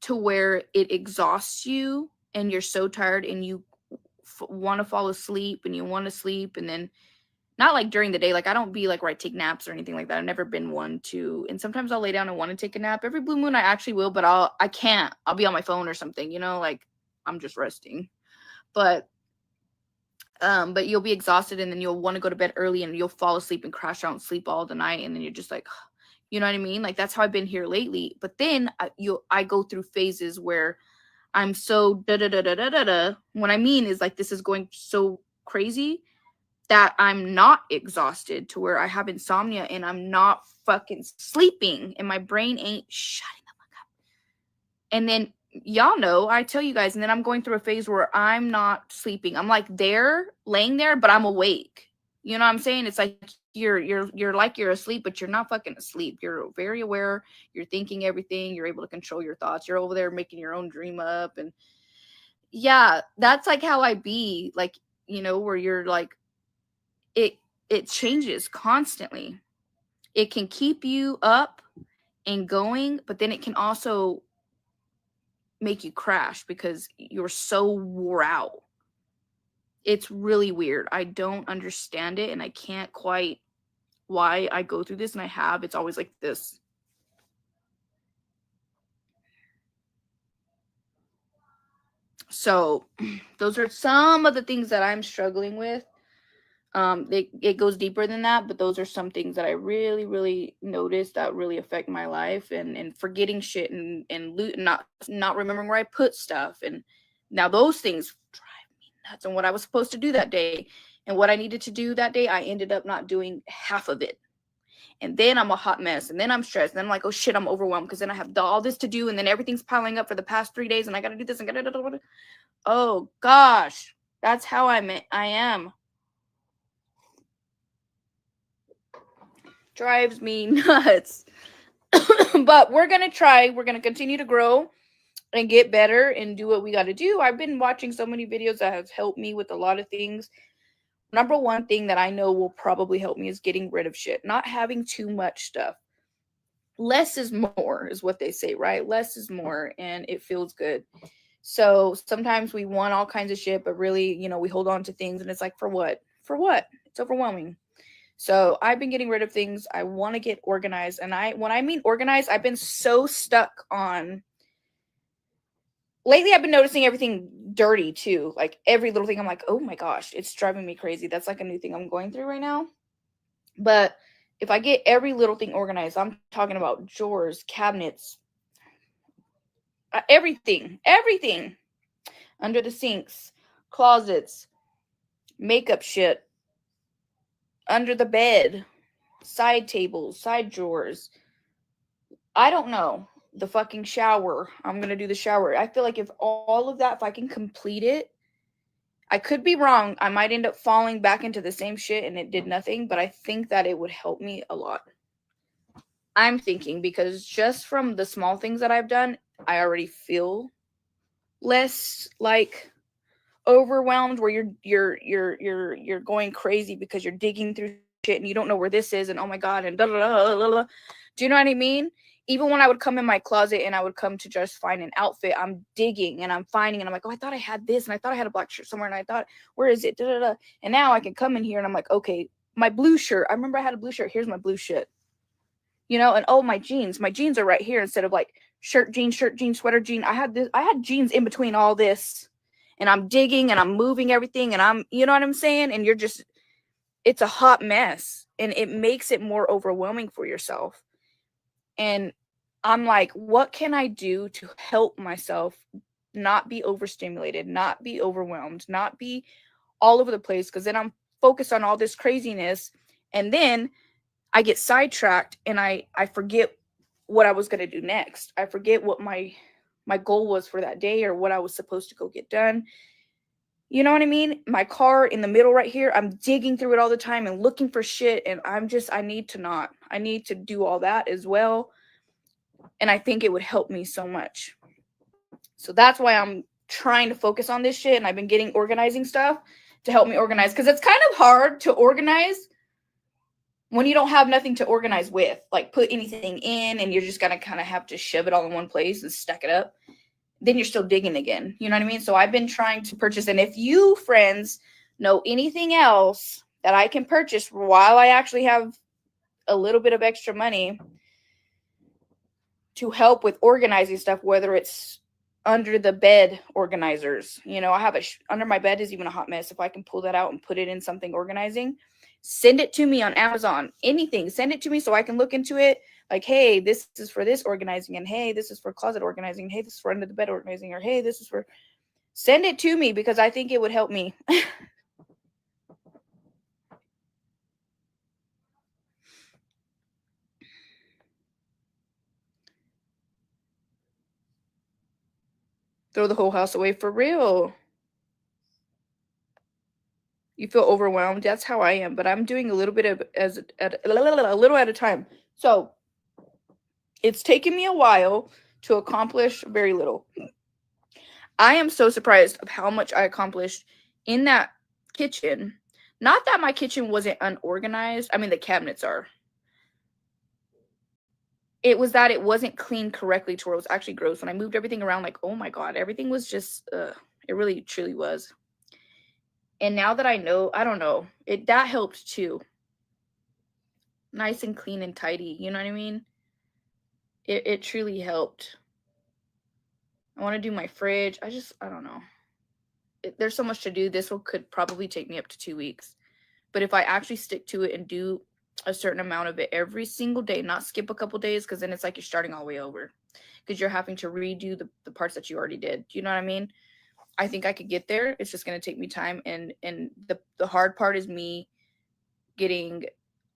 Speaker 2: to where it exhausts you and you're so tired and you want to fall asleep and you want to sleep, and then not like during the day. Like I don't be like where I take naps or anything like that. I've never been one to. And sometimes I'll lay down and want to take a nap. Every blue moon I actually will, but I can't. I'll be on my phone or something, like I'm just resting. But you'll be exhausted and then you'll want to go to bed early and you'll fall asleep and crash out and sleep all the night, and then you're just like, you know what I mean? Like that's how I've been here lately. But then I go through phases where I'm so da da da da da da da. What I mean is like this is going so crazy that I'm not exhausted to where I have insomnia and I'm not fucking sleeping and my brain ain't shutting the fuck up. And then y'all know, I tell you guys, and then I'm going through a phase where I'm not sleeping. I'm like laying there, but I'm awake. You know what I'm saying? It's like you're like you're asleep, but you're not fucking asleep. You're very aware. You're thinking everything. You're able to control your thoughts. You're over there making your own dream up. And yeah, that's like how I be, like, where you're like, it changes constantly. It can keep you up and going, but then it can also make you crash because you're so wore out. It's really weird. I don't understand it, and I can't quite why I go through this, and I have. It's always like this. So those are some of the things that I'm struggling with. It goes deeper than that, but those are some things that I really, really noticed that really affect my life, and forgetting shit and not remembering where I put stuff. And now those things drive me nuts. And what I was supposed to do that day and what I needed to do that day, I ended up not doing half of it. And then I'm a hot mess. And then I'm stressed. And then I'm like, oh shit, I'm overwhelmed because then I have all this to do. And then everything's piling up for the past 3 days. And I got to do this. And oh gosh, that's how I am. Drives me nuts. But we're going to try. We're going to continue to grow and get better and do what we got to do. I've been watching so many videos that have helped me with a lot of things. Number one thing that I know will probably help me is getting rid of shit, not having too much stuff. Less is more, is what they say, right? Less is more, and it feels good. So sometimes we want all kinds of shit, but really, we hold on to things, and it's like, for what? For what? It's overwhelming. So I've been getting rid of things. I want to get organized, and when I mean organized, I've been so stuck on. Lately, I've been noticing everything dirty too. Like every little thing, I'm like, oh my gosh, it's driving me crazy. That's like a new thing I'm going through right now. But if I get every little thing organized, I'm talking about drawers, cabinets, everything under the sinks, closets, makeup shit, under the bed, side tables, side drawers. I don't know. The fucking shower. I'm going to do the shower. I feel like if all of that, if I can complete it, I could be wrong. I might end up falling back into the same shit and it did nothing, but I think that it would help me a lot. I'm thinking because just from the small things that I've done, I already feel less like overwhelmed where you're going crazy because you're digging through shit and you don't know where this is and oh my god and blah, blah, blah, blah, blah. Do you know what I mean? Even when I would come in my closet and I would come to just find an outfit, I'm digging and I'm finding and I'm like, oh, I thought I had this and I thought I had a black shirt somewhere and I thought, where is it? Da, da, da. And now I can come in here and I'm like, okay, my blue shirt. I remember I had a blue shirt. Here's my blue shit. And oh, my jeans are right here instead of like shirt, jean, sweater, jean. I had jeans in between all this and I'm digging and I'm moving everything and I'm, you know what I'm saying? And it's a hot mess and it makes it more overwhelming for yourself. And I'm like, what can I do to help myself not be overstimulated, not be overwhelmed, not be all over the place? Because then I'm focused on all this craziness. And then I get sidetracked and I forget what I was going to do next. I forget what my goal was for that day or what I was supposed to go get done. You know what I mean? My car in the middle right here, I'm digging through it all the time and looking for shit. And I need to do all that as well. And I think it would help me so much. So that's why I'm trying to focus on this shit. And I've been getting organizing stuff to help me organize. Because it's kind of hard to organize when you don't have nothing to organize with. Like put anything in and you're just going to kind of have to shove it all in one place and stack it up. Then you're still digging again. You know what I mean? So I've been trying to purchase. And if you, friends, know anything else that I can purchase while I actually have a little bit of extra money to help with organizing stuff, whether it's under the bed organizers, I have under my bed is even a hot mess. If I can pull that out and put it in something organizing, send it to me on Amazon, anything, send it to me so I can look into it. Like, hey, this is for this organizing, and hey, this is for closet organizing, and hey, this is for under the bed organizing, or hey, this is for, send it to me because I think it would help me. Throw the whole house away for real. You feel overwhelmed. That's how I am, but I'm doing a little bit of a little at a time. So it's taken me a while to accomplish very little. I am so surprised of how much I accomplished in that kitchen. Not that my kitchen wasn't unorganized. I mean, the cabinets are. It was that it wasn't cleaned correctly to where it was actually gross. When I moved everything around, like, oh my God, everything was just, it really, truly was. And now that I know, I don't know, that helped too. Nice and clean and tidy, you know what I mean? It truly helped. I want to do my fridge. I don't know. There's so much to do. This one could probably take me up to 2 weeks. But if I actually stick to it and do a certain amount of it every single day, not skip a couple days, because then it's like you're starting all the way over. Because you're having to redo the parts that you already did. Do you know what I mean? I think I could get there. It's just going to take me time. And the hard part is me getting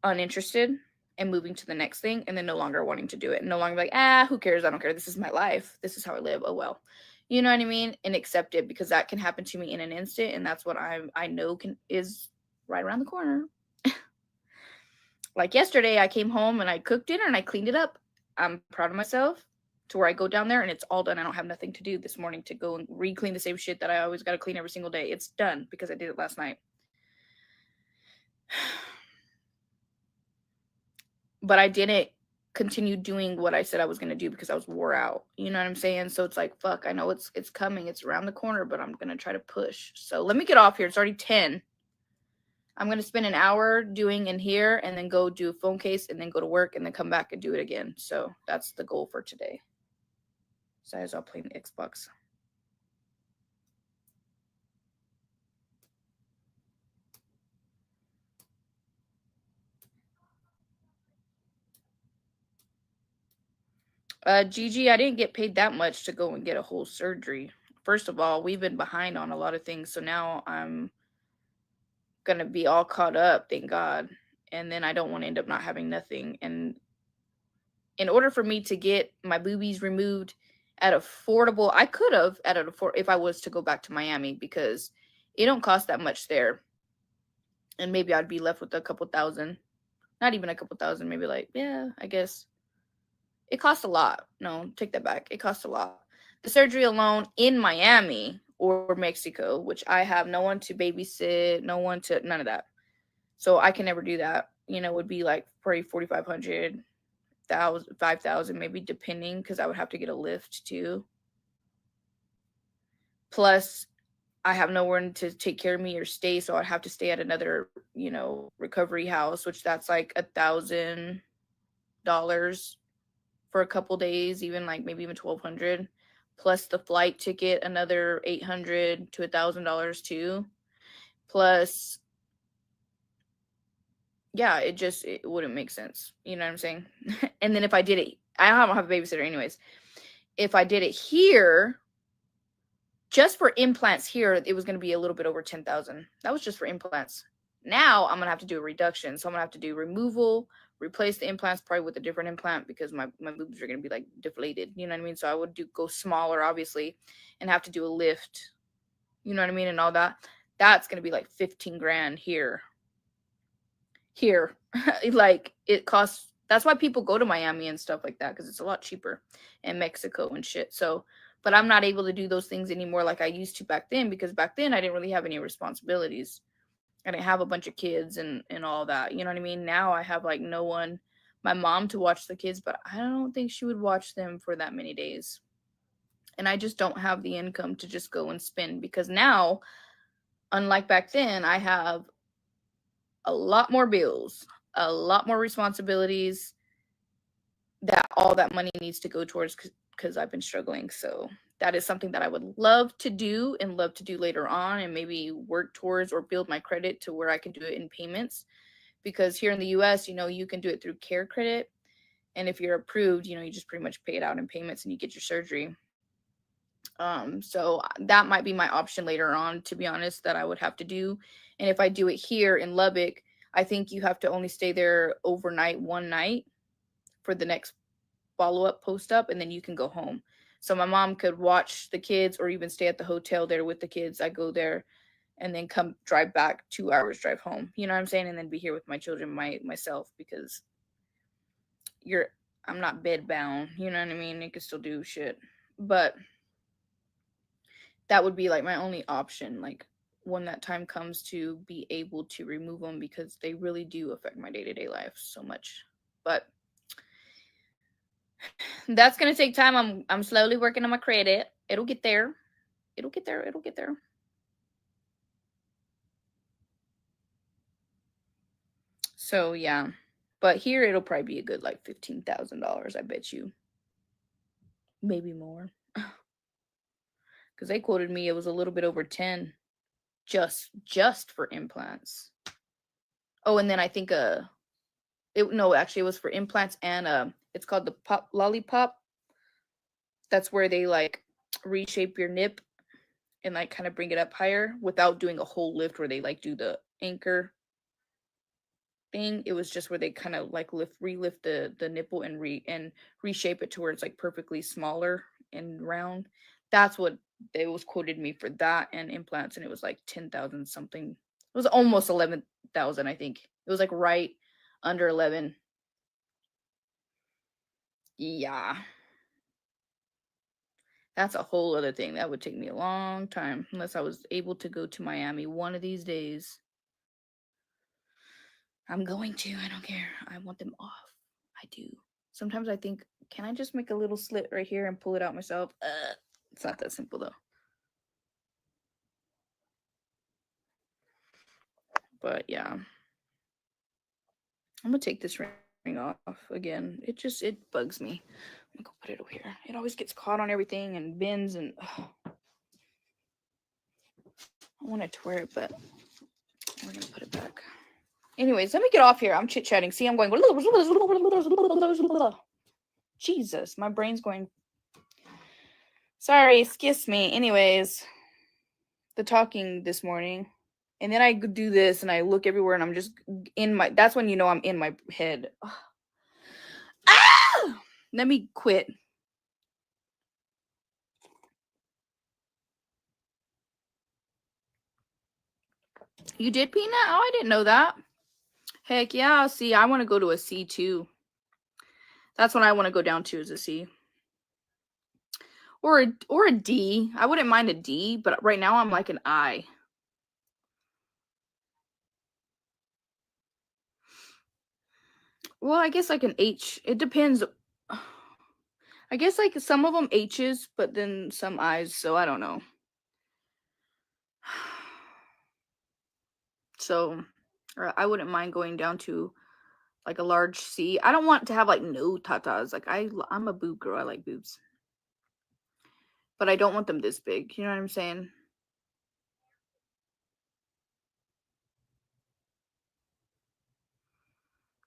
Speaker 2: uninterested and moving to the next thing, and then no longer wanting to do it, and no longer like, who cares? I don't care. This is my life. This is how I live. Oh well. You know what I mean? And accept it, because that can happen to me in an instant, and that's what I know is right around the corner. Like yesterday, I came home and I cooked dinner and I cleaned it up. I'm proud of myself, to where I go down there and it's all done. I don't have nothing to do this morning to go and re-clean the same shit that I always got to clean every single day. It's done because I did it last night. But I didn't continue doing what I said I was going to do because I was wore out. You know what I'm saying? So it's like, fuck, I know it's coming. It's around the corner, but I'm going to try to push. So let me get off here. It's already 10. I'm going to spend an hour doing in here and then go do a phone case and then go to work and then come back and do it again. So that's the goal for today. Besides, I'll play the Xbox. Gigi, I didn't get paid that much to go and get a whole surgery. First of all, we've been behind on a lot of things, so now I'm gonna be all caught up, thank God. And then I don't want to end up not having nothing. And in order for me to get my boobies removed at affordable, I could have at an if I was to go back to Miami, because it don't cost that much there. And maybe I'd be left with a couple thousand. Not even a couple thousand, maybe like, yeah, I guess. It costs a lot. No, take that back. It costs a lot. The surgery alone in Miami or Mexico, which I have no one to babysit, none of that. So I can never do that. Would be like probably 4,500, 5,000, maybe, depending, because I would have to get a lift too. Plus, I have nowhere to take care of me or stay, so I'd have to stay at another, recovery house, which that's like $1,000 for a couple days, even like maybe even 1,200, plus the flight ticket, another $800 to $1,000 too. Plus, yeah, it wouldn't make sense. You know what I'm saying? And then if I did it, I don't have a babysitter anyways. If I did it here, just for implants here, it was going to be a little bit over 10,000. That was just for implants. Now I'm going to have to do a reduction. So I'm going to have to do removal, replace the implants probably with a different implant, because my boobs are going to be like deflated. You know what I mean? So I would go smaller, obviously, and have to do a lift. You know what I mean? And all that. That's going to be like 15 grand here. Like, it costs. That's why people go to Miami and stuff like that, because it's a lot cheaper, and Mexico and shit. So, but I'm not able to do those things anymore like I used to back then, because back then I didn't really have any responsibilities. I didn't have a bunch of kids and all that. You know what I mean? Now I have like no one, my mom, to watch the kids, but I don't think she would watch them for that many days. And I just don't have the income to just go and spend, because now, unlike back then, I have a lot more bills, a lot more responsibilities, that all that money needs to go towards, because I've been struggling. So that is something that I would love to do later on, and maybe work towards or build my credit to where I can do it in payments. Because here in the US, you can do it through Care Credit. And if you're approved, you just pretty much pay it out in payments and you get your surgery. So that might be my option later on, to be honest, that I would have to do. And if I do it here in Lubbock, I think you have to only stay there overnight, one night, for the next follow-up post-up, and then you can go home. So my mom could watch the kids or even stay at the hotel there with the kids. I go there and then come drive back, 2 hours drive home. You know what I'm saying? And then be here with my children, myself, because I'm not bed bound. You know what I mean? You can still do shit. But that would be like my only option, like when that time comes to be able to remove them, because they really do affect my day-to-day life so much. But that's gonna take time. I'm slowly working on my credit. It'll get there. It'll get there. It'll get there. So yeah. But here it'll probably be a good like $15,000, I bet you. Maybe more. Because they quoted me, it was a little bit over 10 just for implants. Oh, and then I think actually it was for implants, and it's called the pop lollipop. That's where they like reshape your nip and like kind of bring it up higher without doing a whole lift, where they like do the anchor. thing. It was just where they kind of like relift the nipple and reshape it to where it's like perfectly smaller and round. That's what they was quoted me for, that and implants, and it was like 10,000 something. It was almost 11,000, I think. It was like right under 11. Yeah. That's a whole other thing. That would take me a long time unless I was able to go to Miami one of these days. I'm going to. I don't care. I want them off. I do. Sometimes I think, can I just make a little slit right here and pull it out myself? It's not that simple though. But yeah, I'm gonna take this ring off again. It bugs me. I'm gonna go put it over here. It always gets caught on everything and bends and I wanted to wear it, but we're gonna put it back. Anyways, let me get off here. I'm chit chatting. See, I'm going. Jesus, my brain's going. Sorry, excuse me. Anyways, the talking this morning, and then I do this and I look everywhere and I'm just in my. That's when you know I'm in my head. Ah! Let me quit. You did peanut? Oh, I didn't know that. Heck yeah. See, I want to go to a C too. That's what I want to go down to, is a C. Or a D. I wouldn't mind a D, but right now I'm like an I. Well, I guess like an H. It depends. I guess like some of them H's, but then some I's, so I don't know. So I wouldn't mind going down to like a large C. I don't want to have like no tatas. Like I'm a boob girl. I like boobs. But I don't want them this big. You know what I'm saying?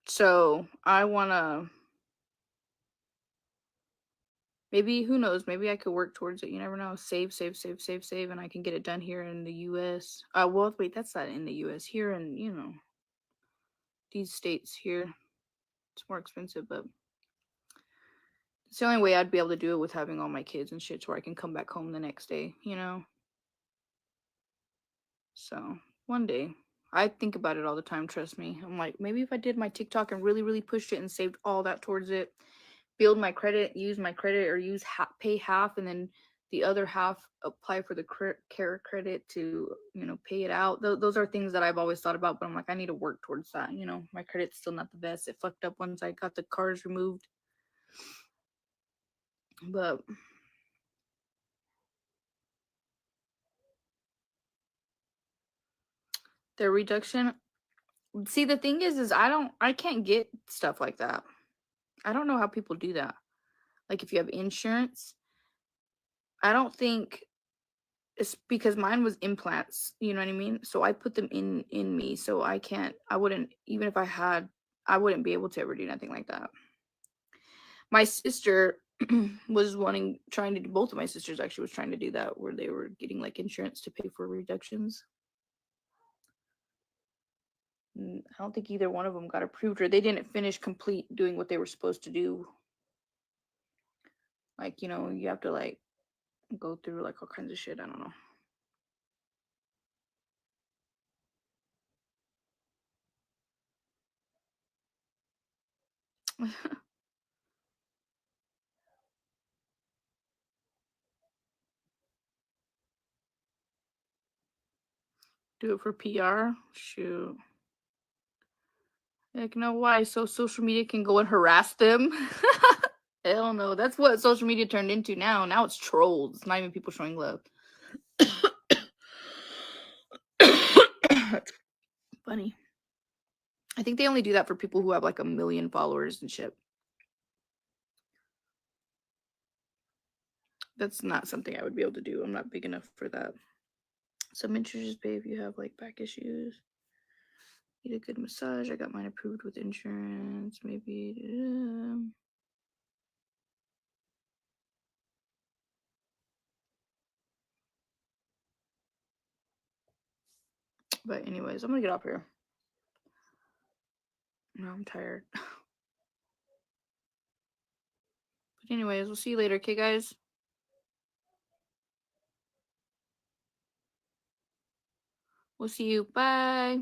Speaker 2: So I wanna, maybe, who knows, maybe I could work towards it. You never know. Save, and I can get it done here in the US. Well, wait, that's not in the US. Here in, these states here. It's more expensive, but it's the only way I'd be able to do it with having all my kids and shit, where I can come back home the next day. So one day. I think about it all the time, trust me. I'm like, maybe if I did my TikTok and really, really pushed it and saved all that towards it, build my credit, use my credit, or pay half and then the other half apply for the care credit to, pay it out. Those are things that I've always thought about, but I'm like, I need to work towards that. My credit's still not the best. It fucked up once I got the cars removed. But the reduction, see, the thing is I can't get stuff like that. I don't know how people do that. Like if you have insurance, I don't think it's because mine was implants, you know what I mean? So I put them in me, so I wouldn't, even if I had, I wouldn't be able to ever do nothing like that. My sister was trying to do, both of my sisters actually was trying to do that, where they were getting like insurance to pay for reductions. I don't think either one of them got approved, or they didn't finish complete doing what they were supposed to do. Like, you have to like go through like all kinds of shit. I don't know. Do it for PR? Shoot. Like, no, why? So social media can go and harass them? Hell no. That's what social media turned into now. Now it's trolls. It's not even people showing love. That's funny. I think they only do that for people who have like 1 million followers and shit. That's not something I would be able to do. I'm not big enough for that. Some insurers pay if you have like back issues. Need a good massage. I got mine approved with insurance. Maybe. But anyways, I'm gonna get off here. No, I'm tired. But anyways, we'll see you later, okay, guys? We'll see you. Bye.